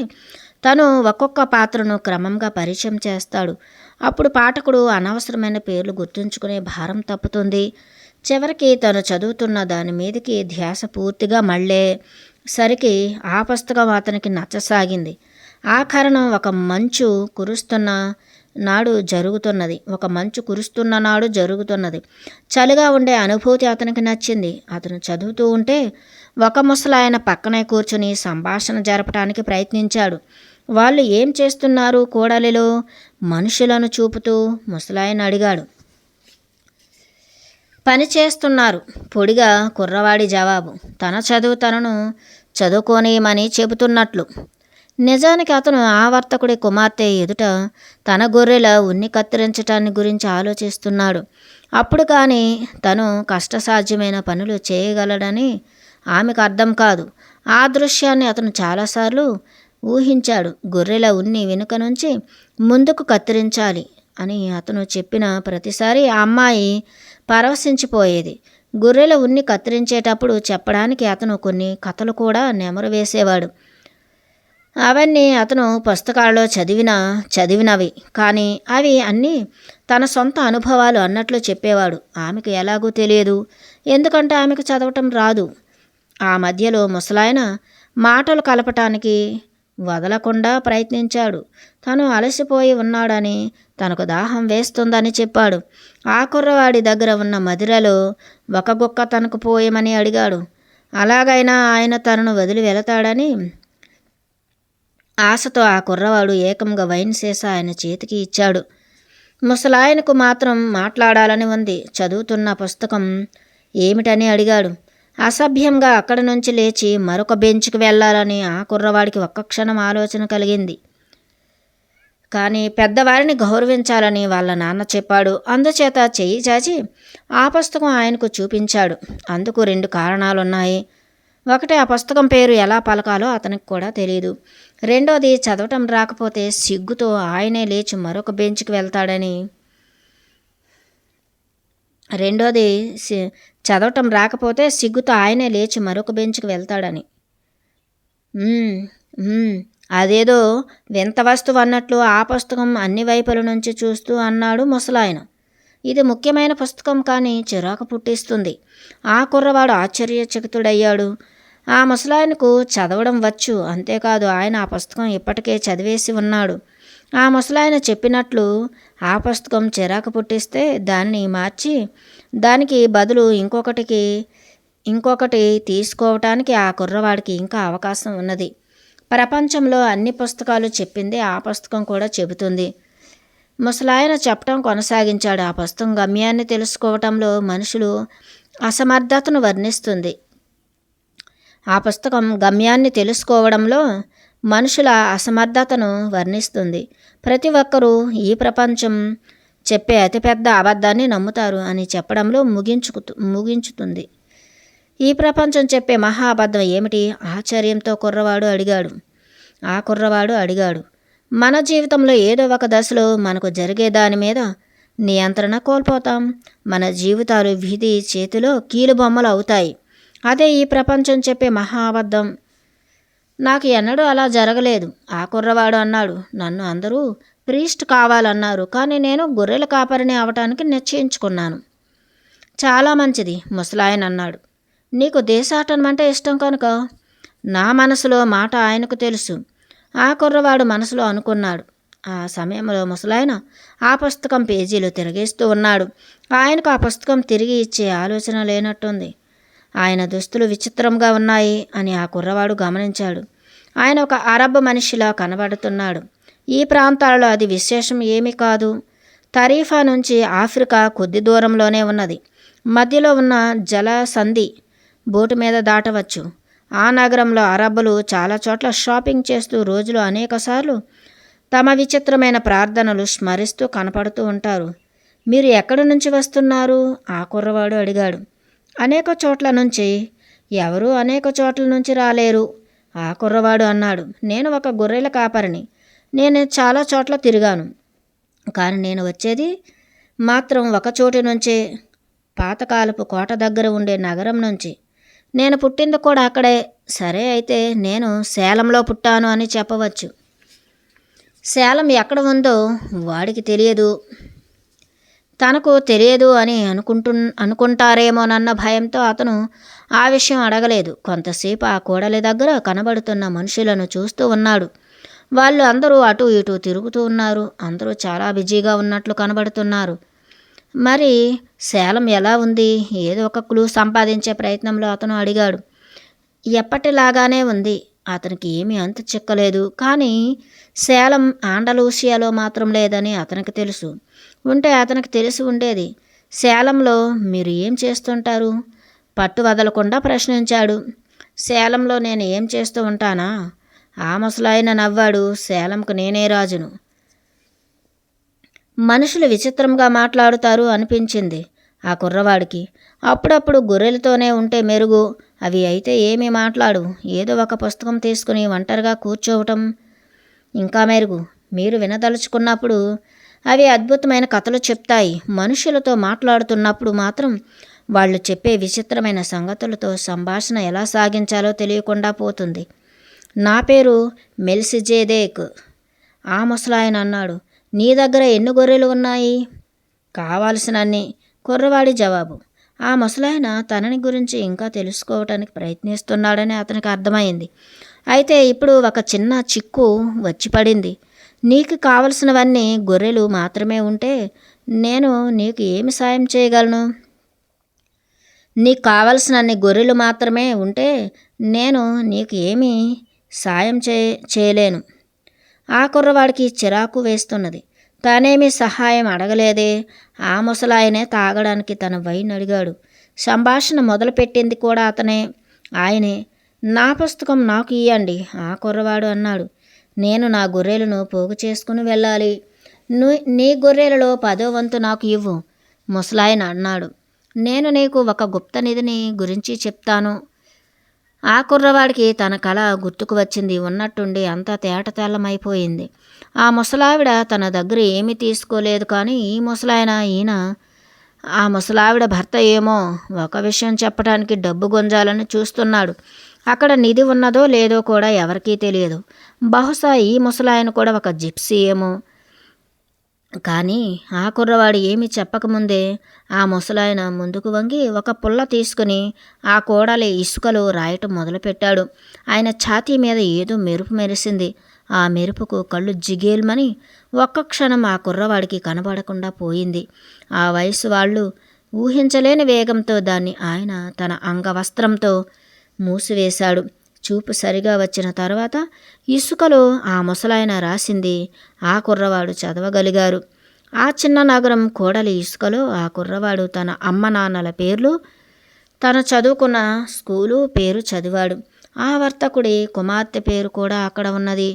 తను ఒక్కొక్క పాత్రను క్రమంగా పరిచయం చేస్తాడు. అప్పుడు పాఠకుడు అనవసరమైన పేర్లు గుర్తుంచుకునే భారం తప్పుతుంది. చివరికి తను చదువుతున్న దాని మీదకి ధ్యాస పూర్తిగా మళ్ళేసరికి ఆ పుస్తకం అతనికి నచ్చసాగింది. ఆ కారణం ఒక మంచు కురుస్తున్న నాడు జరుగుతున్నది. చలిగా ఉండే అనుభూతి అతనికి నచ్చింది. అతను చదువుతూ ఉంటే ఒక ముసలాయన పక్కనే కూర్చుని సంభాషణ జరపడానికి ప్రయత్నించాడు. వాళ్ళు ఏం చేస్తున్నారు కోడలిలో? మనుషులను చూపుతూ ముసలాయన అడిగాడు. పని చేస్తున్నారు. పొడిగా కుర్రవాడి జవాబు. తన చదువు తనను చదువుకోనియమని చెబుతున్నట్లు. నిజానికి అతను ఆ వర్తకుడి కుమార్తె ఎదుట తన గొర్రెల ఉన్ని కత్తిరించటాన్ని గురించి ఆలోచిస్తున్నాడు. అప్పుడు కానీ తను కష్టసాధ్యమైన పనులు చేయగలడని ఆమెకు అర్థం కాదు. ఆ దృశ్యాన్ని అతను చాలాసార్లు ఊహించాడు. గొర్రెల ఉన్ని వెనుక నుంచి ముందుకు కత్తిరించాలి అని అతను చెప్పిన ప్రతిసారి ఆ అమ్మాయి పరవశించిపోయేది. గొర్రెల ఉన్ని కత్తిరించేటప్పుడు చెప్పడానికి అతను కొన్ని కథలు కూడా నెమరు వేసేవాడు. అవన్నీ అతను పుస్తకాల్లో చదివినవి కానీ అవి అన్నీ తన సొంత అనుభవాలు అన్నట్లు చెప్పేవాడు. ఆమెకు ఎలాగూ తెలియదు, ఎందుకంటే ఆమెకు చదవటం రాదు. ఆ మధ్యలో ముసలాయన మాటలు కలపటానికి వదలకుండా ప్రయత్నించాడు. తను అలసిపోయి ఉన్నాడని, తనకు దాహం వేస్తుందని చెప్పాడు. ఆ కుర్రవాడి దగ్గర ఉన్న మదిరలో ఒక గుక్క తనకు పోయమని అడిగాడు. అలాగైనా ఆయన తనను వదిలి వెళతాడని ఆశతో ఆ కుర్రవాడు ఏకంగా వైన్ సీసా ఆయన చేతికి ఇచ్చాడు. ముసలాయనకు మాత్రం మాట్లాడాలని ఉంది. చదువుతున్న పుస్తకం ఏమిటని అడిగాడు. అసభ్యంగా అక్కడి నుంచి లేచి మరొక బెంచ్కి వెళ్ళాలని ఆ కుర్రవాడికి ఒక్క క్షణం ఆలోచన కలిగింది. కానీ పెద్దవారిని గౌరవించాలని వాళ్ళ నాన్న చెప్పాడు. అందుచేత చెయ్యి చాచి ఆ పుస్తకం ఆయనకు చూపించాడు. అందుకు 2 కారణాలున్నాయి. ఒకటి, ఆ పుస్తకం పేరు ఎలా పలకాలో అతనికి కూడా తెలియదు. రెండోది, చదవటం రాకపోతే సిగ్గుతో ఆయనే లేచి మరొక బెంచ్కి వెళ్తాడని. చదవటం రాకపోతే సిగ్గుతో ఆయనే లేచి మరొక బెంచ్కి వెళ్తాడని. అదేదో వింత వస్తువు అన్నట్లు ఆ పుస్తకం అన్ని వైపుల నుంచి చూస్తూ అన్నాడు ముసలాయన. ఇది ముఖ్యమైన పుస్తకం కానీ చిరాకు పుట్టిస్తుంది. ఆ కుర్రవాడు ఆశ్చర్యచకితుడయ్యాడు. ఆ ముసలాయనకు చదవడం వచ్చు, అంతేకాదు ఆయన ఆ పుస్తకం ఇప్పటికే చదివేసి ఉన్నాడు. ఆ ముసలాయన చెప్పినట్లు ఆ పుస్తకం చిరాకు పుట్టిస్తే దానిని మార్చి దానికి బదులు ఇంకొకటి తీసుకోవటానికి ఆ కుర్రవాడికి ఇంకా అవకాశం ఉన్నది. ప్రపంచంలో అన్ని పుస్తకాలు చెప్పింది ఆ పుస్తకం కూడా చెబుతుంది. ముసలాయన చెప్పటం కొనసాగించాడు. ఆ పుస్తకం గమ్యాన్ని తెలుసుకోవటంలో మనుషులు అసమర్థతను వర్ణిస్తుంది. ఆ పుస్తకం గమ్యాన్ని తెలుసుకోవడంలో మనుషుల అసమర్థతను వర్ణిస్తుంది. ప్రతి ఒక్కరూ ఈ ప్రపంచం చెప్పే అతిపెద్ద అబద్ధాన్ని నమ్ముతారు అని చెప్పడంలో ముగించుతుంది. ఈ ప్రపంచం చెప్పే మహా అబద్ధం ఏమిటి? ఆశ్చర్యంతో ఆ కుర్రవాడు అడిగాడు. మన జీవితంలో ఏదో ఒక దశలో మనకు జరిగే దాని మీద నియంత్రణ కోల్పోతాం. మన జీవితాలు విధి చేతిలో కీలుబొమ్మలు అవుతాయి. అదే ఈ ప్రపంచం చెప్పే మహా అబద్ధం. నాకు ఎన్నడూ అలా జరగలేదు, ఆ కుర్రవాడు అన్నాడు. నన్ను అందరూ ప్రీస్ట్ కావాలన్నారు, కానీ నేను గొర్రెల కాపరిని అవటానికి నిశ్చయించుకున్నాను. చాలా మంచిది, ముసలాయన అన్నాడు. నీకు దేశాటనం అంటే ఇష్టం కనుక. నా మనసులో మాట ఆయనకు తెలుసు. ఆ కుర్రవాడు మనసులో అనుకున్నాడు. ఆ సమయంలో ముసలాయన ఆ పుస్తకం పేజీలు తిరిగేస్తూ ఉన్నాడు. ఆయనకు ఆ పుస్తకం తిరిగి ఇచ్చే ఆలోచన లేనట్టుంది. ఆయన దుస్తులు విచిత్రంగా ఉన్నాయి అని ఆ కుర్రవాడు గమనించాడు. ఆయన ఒక అరబ్ మనిషిలా కనబడుతున్నాడు. ఈ ప్రాంతాలలో అది విశేషం ఏమీ కాదు. తరీఫా నుంచి ఆఫ్రికా కొద్ది దూరంలోనే ఉన్నది. మధ్యలో ఉన్న జల సంధి బోటు మీద దాటవచ్చు. ఆ నగరంలో అరబ్బులు చాలా చోట్ల షాపింగ్ చేస్తూ రోజులో అనేకసార్లు తమ విచిత్రమైన ప్రార్థనలు స్మరిస్తూ కనపడుతూ ఉంటారు. మీరు ఎక్కడి నుంచి వస్తున్నారు? ఆ కుర్రవాడు అడిగాడు. అనేక చోట్ల నుంచి. ఎవరూ అనేక చోట్ల నుంచి రాలేరు, ఆ కుర్రవాడు అన్నాడు. నేను ఒక గొర్రెల కాపరిని. నేను చాలా చోట్ల తిరిగాను, కానీ నేను వచ్చేది మాత్రం ఒక చోటు నుంచే, పాతకాలపు కోట దగ్గర ఉండే నగరం నుంచి. నేను పుట్టింది కూడా అక్కడే. సరే, అయితే నేను సేలంలో పుట్టాను అని చెప్పవచ్చు. సేలం ఎక్కడ ఉందో వాడికి తెలియదు. తనకు తెలియదు అని అనుకుంటారేమోనన్న భయంతో అతను ఆ విషయం అడగలేదు. కొంతసేపు ఆ కోడలి దగ్గర కనబడుతున్న మనుషులను చూస్తూ ఉన్నాడు. వాళ్ళు అందరూ అటు ఇటు తిరుగుతూ ఉన్నారు. అందరూ చాలా బిజీగా ఉన్నట్లు కనబడుతున్నారు. మరి సేలం ఎలా ఉంది? ఏదో ఒక క్లూ సంపాదించే ప్రయత్నంలో అతను అడిగాడు. ఎప్పటిలాగానే ఉంది. అతనికి ఏమీ అంతు చిక్కలేదు. కానీ సేలం ఆండలూసియాలో మాత్రం లేదని అతనికి తెలుసు. ఉంటే అతనికి తెలిసి ఉండేది. సేలంలో మీరు ఏం చేస్తుంటారు? పట్టు వదలకుండా ప్రశ్నించాడు. సేలంలో నేను ఏం చేస్తూ ఉంటానా? ఆ ముసలాయన నవ్వాడు. సేలంకు నేనే రాజును. మనుషులు విచిత్రంగా మాట్లాడుతారు అనిపించింది ఆ కుర్రవాడికి. అప్పుడప్పుడు గొర్రెలతోనే ఉంటే మెరుగు. అవి అయితే ఏమీ మాట్లాడు. ఏదో ఒక పుస్తకం తీసుకుని ఒంటరిగా కూర్చోవటం ఇంకా మెరుగు. మీరు వినదలుచుకున్నప్పుడు అవి అద్భుతమైన కథలు చెప్తాయి. మనుషులతో మాట్లాడుతున్నప్పుడు మాత్రం వాళ్ళు చెప్పే విచిత్రమైన సంగతులతో సంభాషణ ఎలా సాగించాలో తెలియకుండా పోతుంది. నా పేరు మెల్సిజేదేక్, ఆ ముసలాయన అన్నాడు. నీ దగ్గర ఎన్ని గొర్రెలు ఉన్నాయి? కావాల్సినన్ని, కుర్రవాడి జవాబు. ఆ ముసలాయన తనని గురించి ఇంకా తెలుసుకోవటానికి ప్రయత్నిస్తున్నాడని అతనికి అర్థమైంది. అయితే ఇప్పుడు ఒక చిన్న చిక్కు వచ్చి పడింది. నీకు కావలసినవన్నీ గొర్రెలు మాత్రమే ఉంటే నేను నీకు ఏమి సాయం చేయగలను? నీకు కావలసినన్ని గొర్రెలు మాత్రమే ఉంటే నేను నీకు ఏమీ సాయం చేయలేను. ఆ కుర్రవాడికి చిరాకు వేస్తున్నది. తానేమీ సహాయం అడగలేదే. ఆ ముసలాయనే తాగడానికి తన వైన్ అడిగాడు. సంభాషణ మొదలుపెట్టింది కూడా ఆయనే. నా పుస్తకం నాకు ఇయ్యండి, ఆ కుర్రవాడు అన్నాడు. నేను నా గొర్రెలను పోగు చేసుకుని వెళ్ళాలి. నీ గొర్రెలలో 10వ వంతు నాకు ఇవ్వు, ముసలాయన అన్నాడు. నేను నీకు ఒక గుప్త నిధిని గురించి చెప్తాను. ఆ కుర్రవాడికి తన కళ గుర్తుకు వచ్చింది. ఉన్నట్టుండి అంతా తేటతెల్లమైపోయింది. ఆ ముసలావిడ తన దగ్గర ఏమీ తీసుకోలేదు. కానీ ఆ ముసలావిడ భర్త ఏమో ఒక విషయం చెప్పడానికి డబ్బు గుంజాలని చూస్తున్నాడు. అక్కడ నిధి ఉన్నదో లేదో కూడా ఎవరికీ తెలియదు. బహుశా ఈ ముసలాయన కూడా ఒక జిప్సీ ఏమో. కానీ ఆ కుర్రవాడు ఏమీ చెప్పకముందే ఆ ముసలాయన ముందుకు వంగి ఒక పుల్ల తీసుకుని ఆ కోడలి ఇసుకలో రాయటం మొదలుపెట్టాడు. ఆయన ఛాతీ మీద ఏదో మెరుపు మెరిసింది. ఆ మెరుపుకు కళ్ళు జిగేల్మని ఒక్క క్షణం ఆ కుర్రవాడికి కనబడకుండా పోయింది. ఆ వయసు వాళ్ళు ఊహించలేని వేగంతో దాన్ని ఆయన తన అంగవస్త్రంతో మూసివేశాడు. చూపు సరిగా వచ్చిన తర్వాత ఇసుకలో ఆ ముసలాయన రాసింది ఆ కుర్రవాడు చదవగలిగారు. ఆ చిన్న నగరం కోడలి ఇసుకలో ఆ కుర్రవాడు తన అమ్మ నాన్నల పేర్లు, తను చదువుకున్న స్కూలు పేరు చదివాడు. ఆ వర్తకుడి కుమార్తె పేరు కూడా అక్కడ ఉన్నది.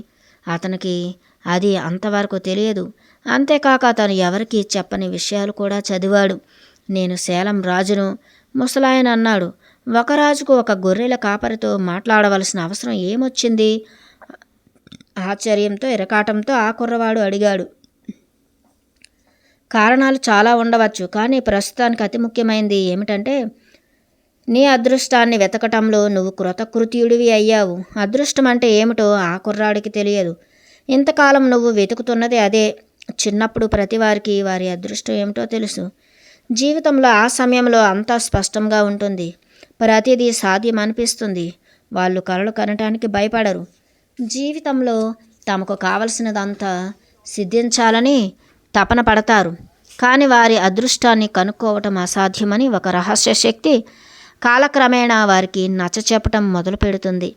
అతనికి అది అంతవరకు తెలియదు. అంతేకాక తను ఎవరికీ చెప్పని విషయాలు కూడా చదివాడు. నేను సేలం రాజును, ముసలాయన అన్నాడు. ఒక రాజుకు ఒక గొర్రెల కాపరితో మాట్లాడవలసిన అవసరం ఏమొచ్చింది? ఆశ్చర్యంతో ఇరకాటంతో ఆ కుర్రవాడు అడిగాడు. కారణాలు చాలా ఉండవచ్చు, కానీ ప్రస్తుతానికి అతి ముఖ్యమైనది ఏమిటంటే నీ అదృష్టాన్ని వెతకటంలో నువ్వు కృతకృత్యుడివి అయ్యావు. అదృష్టం అంటే ఏమిటో ఆ కుర్రాడికి తెలియదు. ఇంతకాలం నువ్వు వెతుకుతున్నది అదే. చిన్నప్పుడు ప్రతివారికి వారి అదృష్టం ఏమిటో తెలుసు. జీవితంలో ఆ సమయంలో అంతా స్పష్టంగా ఉంటుంది. ప్రతిదీ సాధ్యం అనిపిస్తుంది. వాళ్ళు కలలు కనటానికి భయపడరు. జీవితంలో తమకు కావలసినదంతా సిద్ధించాలని తపన పడతారు. కానీ వారి అదృష్టాన్ని కనుక్కోవటం అసాధ్యమని ఒక రహస్య శక్తి కాలక్రమేణా వారికి నచ్చచెప్పటం మొదలు పెడుతుంది.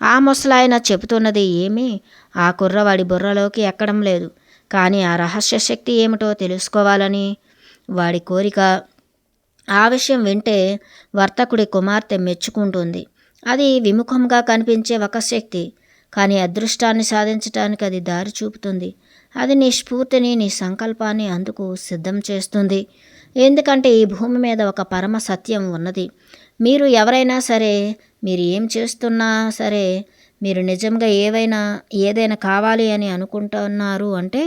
ఆ ముసలాయన చెబుతున్నది ఏమీ ఆ కుర్రవాడి బుర్రలోకి ఎక్కడం లేదు. కానీ ఆ రహస్య శక్తి ఏమిటో తెలుసుకోవాలని వాడి కోరిక. ఆ విషయం వింటే వర్తకుడి కుమార్తె మెచ్చుకుంటుంది. అది విముఖంగా కనిపించే ఒక శక్తి, కానీ అదృష్టాన్ని సాధించటానికి అది దారి చూపుతుంది. అది నీ స్ఫూర్తిని, నీ సంకల్పాన్ని అందుకు సిద్ధం చేస్తుంది. ఎందుకంటే ఈ భూమి మీద ఒక పరమ సత్యం ఉన్నది. మీరు ఎవరైనా సరే, మీరు ఏం చేస్తున్నా సరే, మీరు నిజంగా ఏదైనా కావాలి అని అనుకుంటున్నారు అంటే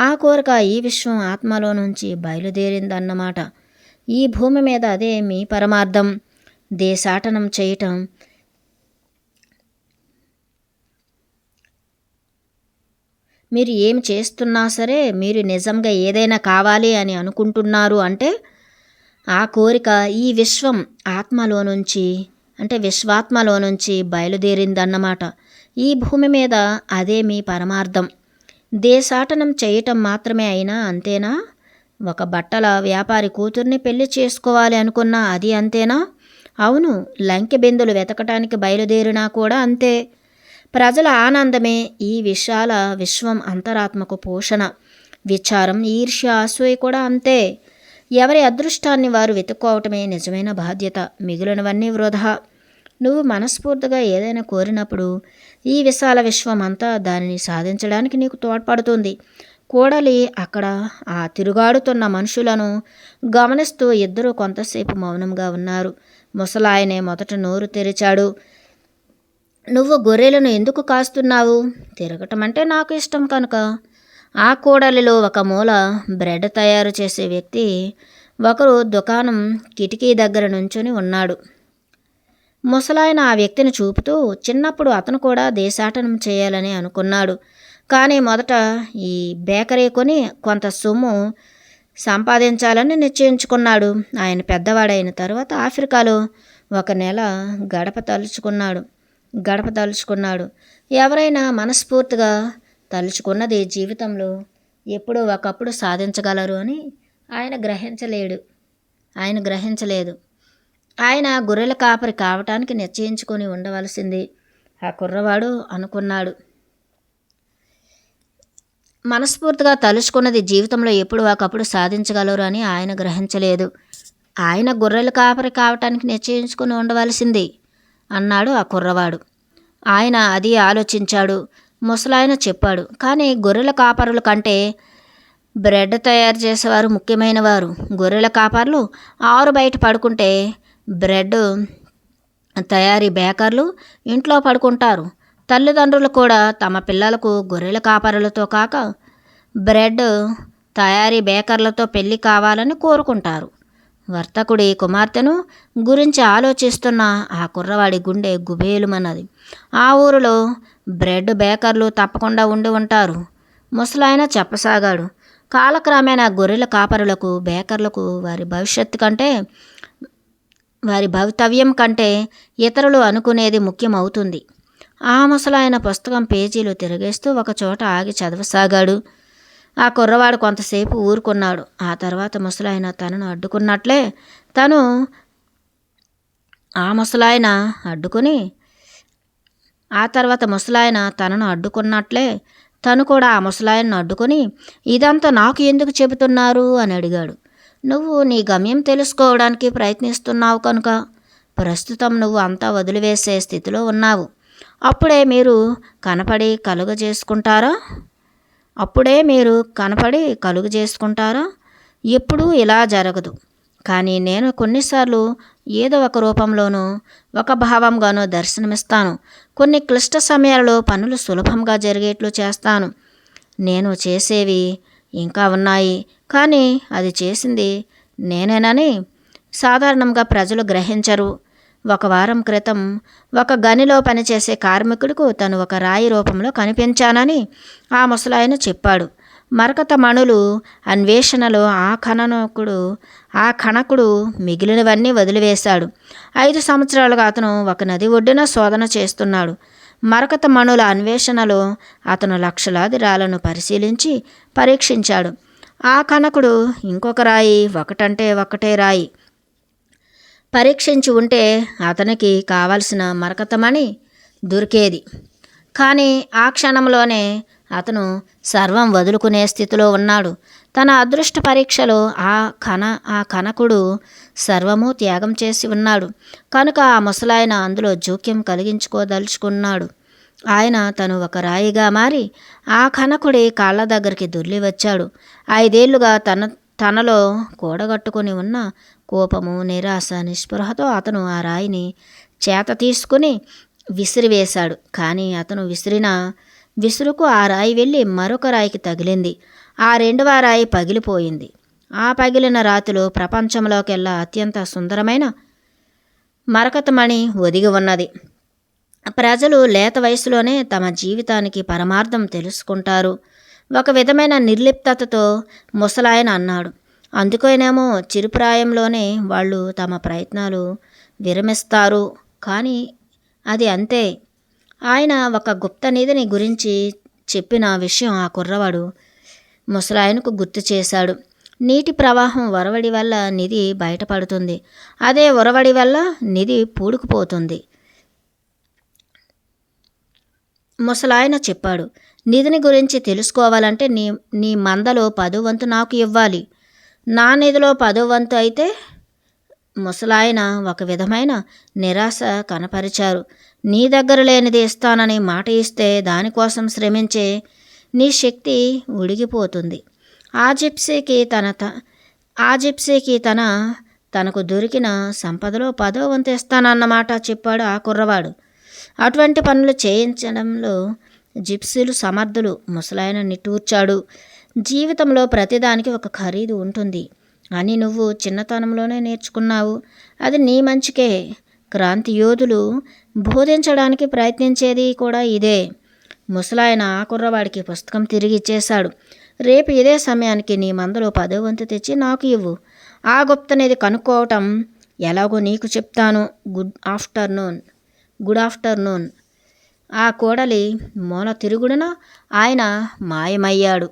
ఆ కోరిక ఈ విశ్వం ఆత్మలో నుంచి బయలుదేరిందన్నమాట. ఈ భూమి మీద అదే మీ పరమార్థం. దేశాటనం చేయటం, మీరు ఏం చేస్తున్నా సరే, మీరు నిజంగా ఏదైనా కావాలి అని అనుకుంటున్నారు అంటే ఆ కోరిక ఈ విశ్వం ఆత్మలో నుంచి, అంటే విశ్వాత్మలో నుంచి బయలుదేరిందన్నమాట. ఈ భూమి మీద అదే మీ పరమార్థం. దేశాటనం చేయటం మాత్రమే అయినా అంతేనా? ఒక బట్టల వ్యాపారి కూతుర్ని పెళ్లి చేసుకోవాలి అనుకున్నా అది అంతేనా? అవును. లంకె బిందులు వెతకటానికి బయలుదేరినా కూడా అంతే. ప్రజల ఆనందమే ఈ విశాల విశ్వం అంతరాత్మకు పోషణ. విచారం, ఈర్ష్య, అసూయ కూడా అంతే. ఎవరి అదృష్టాన్ని వారు వెతుక్కోవటమే నిజమైన బాధ్యత. మిగిలినవన్నీ వృధా. నువ్వు మనస్ఫూర్తిగా ఏదైనా కోరినప్పుడు ఈ విశాల విశ్వం అంతా దానిని సాధించడానికి నీకు తోడ్పడుతుంది. కోడలి అక్కడ ఆ తిరుగాడుతున్న మనుషులను గమనిస్తూ ఇద్దరూ కొంతసేపు మౌనంగా ఉన్నారు. ముసలాయనే మొదట నోరు తెరిచాడు. నువ్వు గొర్రెలను ఎందుకు కాస్తున్నావు? తిరగటం అంటే నాకు ఇష్టం కనుక. ఆ కోడలిలో ఒక మూల బ్రెడ్ తయారు చేసే వ్యక్తి ఒకరు దుకాణం కిటికీ దగ్గర నుంచుని ఉన్నాడు. ముసలాయన ఆ వ్యక్తిని చూపుతూ, చిన్నప్పుడు అతను కూడా దేశాటనం చేయాలని అనుకున్నాడు. కానీ మొదట ఈ బేకరీ కొని కొంత సొమ్ము సంపాదించాలని నిశ్చయించుకున్నాడు. ఆయన పెద్దవాడైన తర్వాత ఆఫ్రికాలో ఒక నెల గడప తలుచుకున్నాడు. ఎవరైనా మనస్ఫూర్తిగా తలుచుకున్నది జీవితంలో ఎప్పుడో ఒకప్పుడు సాధించగలరు అని ఆయన గ్రహించలేదు. ఆయన గొర్రెల కాపరి కావటానికి నిశ్చయించుకొని ఉండవలసింది. ఆ కుర్రవాడు అనుకున్నాడు. మనస్ఫూర్తిగా తలుచుకున్నది జీవితంలో ఎప్పుడు ఒకప్పుడు సాధించగలరు అని ఆయన గ్రహించలేదు. ఆయన గొర్రెల కాపరి కావటానికి నిశ్చయించుకొని ఉండవలసింది అన్నాడు ఆ కుర్రవాడు. ఆయన అది ఆలోచించాడు. ముసలాయన చెప్పాడు, కానీ గొర్రెల కాపరుల కంటే బ్రెడ్ తయారు చేసేవారు ముఖ్యమైన వారు. గొర్రెల కాపర్లు బయట పడుకుంటే బ్రెడ్ తయారీ బేకర్లు ఇంట్లో పడుకుంటారు. తల్లిదండ్రులు కూడా తమ పిల్లలకు గొర్రెల కాపరులతో కాక బ్రెడ్ తయారీ బేకర్లతో పెళ్లి కావాలని కోరుకుంటారు. వర్తకుడి కుమార్తెను గురించి ఆలోచిస్తున్న ఆ కుర్రవాడి గుండె గుబేలుమన్నది. ఆ ఊరిలో బ్రెడ్ బేకర్లు తప్పకుండా ఉండి ఉంటారు. ముసలాయన చెప్పసాగాడు. కాలక్రమేణా గొర్రెల కాపరులకు, బేకర్లకు వారి భవితవ్యం కంటే ఇతరులు అనుకునేది ముఖ్యమవుతుంది. ఆ ముసలాయన పుస్తకం పేజీలు తిరిగేస్తూ ఒకచోట ఆగి చదవసాగాడు. ఆ కుర్రవాడు కొంతసేపు ఊరుకున్నాడు. ఆ తర్వాత ముసలాయన తనను అడ్డుకున్నట్లే తను కూడా ఆ ముసలాయనను అడ్డుకొని, ఇదంతా నాకు ఎందుకు చెబుతున్నారు అని అడిగాడు. నువ్వు నీ గమ్యం తెలుసుకోవడానికి ప్రయత్నిస్తున్నావు కనుక. ప్రస్తుతం నువ్వు అంతా వదిలివేసే స్థితిలో ఉన్నావు. అప్పుడే మీరు కనపడి కలుగు చేసుకుంటారా? ఎప్పుడూ ఇలా జరగదు. కానీ నేను కొన్నిసార్లు ఏదో ఒక రూపంలోనూ, ఒక భావంగానో దర్శనమిస్తాను. కొన్ని క్లిష్ట సమయాలలో పనులు సులభంగా జరిగేట్లు చేస్తాను. నేను చేసేవి ఇంకా ఉన్నాయి, కానీ అది చేసింది నేనేనని సాధారణంగా ప్రజలు గ్రహించరు. 1 వారం క్రితం ఒక గనిలో పనిచేసే కార్మికుడికి తను ఒక రాయి రూపంలో కనిపించానని ఆ ముసలాయన చెప్పాడు. మరకత మణులు అన్వేషణలో ఆ కణకుడు మిగిలినవన్నీ వదిలివేశాడు. 5 సంవత్సరాలుగా అతను ఒక నది ఒడ్డున శోధన చేస్తున్నాడు. మరకత మణుల అన్వేషణలో అతను లక్షలాది రాళ్లను పరీక్షించాడు. ఆ కణకుడు ఇంకొక రాయి, ఒకటంటే ఒకటే రాయి పరీక్షించి ఉంటే అతనికి కావలసిన మరకతమణి దొరికేది. కానీ ఆ క్షణంలోనే అతను సర్వం వదులుకునే స్థితిలో ఉన్నాడు. తన అదృష్ట పరీక్షలో ఆ కనకుడు సర్వము త్యాగం చేసి ఉన్నాడు. కనుక ఆ ముసలాయన అందులో జోక్యం కలిగించుకోదలుచుకున్నాడు. ఆయన తను ఒక రాయిగా మారి ఆ కనకుడి కాళ్ళ దగ్గరికి దొర్లి వచ్చాడు. 5 ఏళ్లుగా తనలో కూడగట్టుకుని ఉన్న కోపము, నిరాశ, నిస్పృహతో అతను ఆ రాయిని చేత తీసుకుని విసిరివేశాడు. కానీ అతను విసిరిన విసురుకు ఆ రాయి వెళ్ళి మరొక రాయికి తగిలింది. ఆ 2వ రాయి పగిలిపోయింది. ఆ పగిలిన రాతిలో ప్రపంచంలోకెల్లా అత్యంత సుందరమైన మరకతమణి ఒదిగి ఉన్నది. ప్రజలు లేత వయసులోనే తమ జీవితానికి పరమార్థం తెలుసుకుంటారు. ఒక విధమైన నిర్లిప్తతతో ముసలాయన అన్నాడు. అందుకేనేమో చిరుప్రాయంలోనే వాళ్ళు తమ ప్రయత్నాలు విరమిస్తారు. కానీ అది అంతే. ఆయన ఒక గుప్త నిధిని గురించి చెప్పిన విషయం ఆ కుర్రవాడు ముసలాయనకు గుర్తు చేశాడు. నీటి ప్రవాహం ఒరవడి వల్ల నిధి బయటపడుతుంది. అదే ఒరవడి వల్ల నిధి పూడుకుపోతుంది. ముసలాయన చెప్పాడు. నిధిని గురించి తెలుసుకోవాలంటే నీ మందలో 10వ వంతు నాకు ఇవ్వాలి. నా నిధిలో 10వ వంతు అయితే ముసలాయన ఒక విధమైన నిరాశ కనపరిచారు. నీ దగ్గర లేనిది ఇస్తానని మాట ఇస్తే దానికోసం శ్రమించే నీ శక్తి ఉడిగిపోతుంది. ఆ జిప్సీకి తనకు దొరికిన సంపదలో 10వ వంతు ఇస్తానన్నమాట చెప్పాడు ఆ కుర్రవాడు. అటువంటి పనులు చేయించడంలో జిప్సీలు సమర్థులు. ముసలాయన నిట్టూర్చాడు. జీవితంలో ప్రతిదానికి ఒక ఖరీదు ఉంటుంది అని నువ్వు చిన్నతనంలోనే నేర్చుకున్నావు. అది నీ మంచికే. క్రాంతి యోధులు బోధించడానికి ప్రయత్నించేది కూడా ఇదే. ముసలాయన ఆ కుర్రవాడికి పుస్తకం తిరిగి ఇచ్చేశాడు. రేపు ఇదే సమయానికి నీ మందలో 10వ వంతు తెచ్చి నాకు ఇవ్వు. ఆ గుప్తనిధి కనుక్కోవటం ఎలాగో నీకు చెప్తాను. Good afternoon. ఆ కోడలి మూల తిరుగుడున ఆయన మాయమయ్యాడు.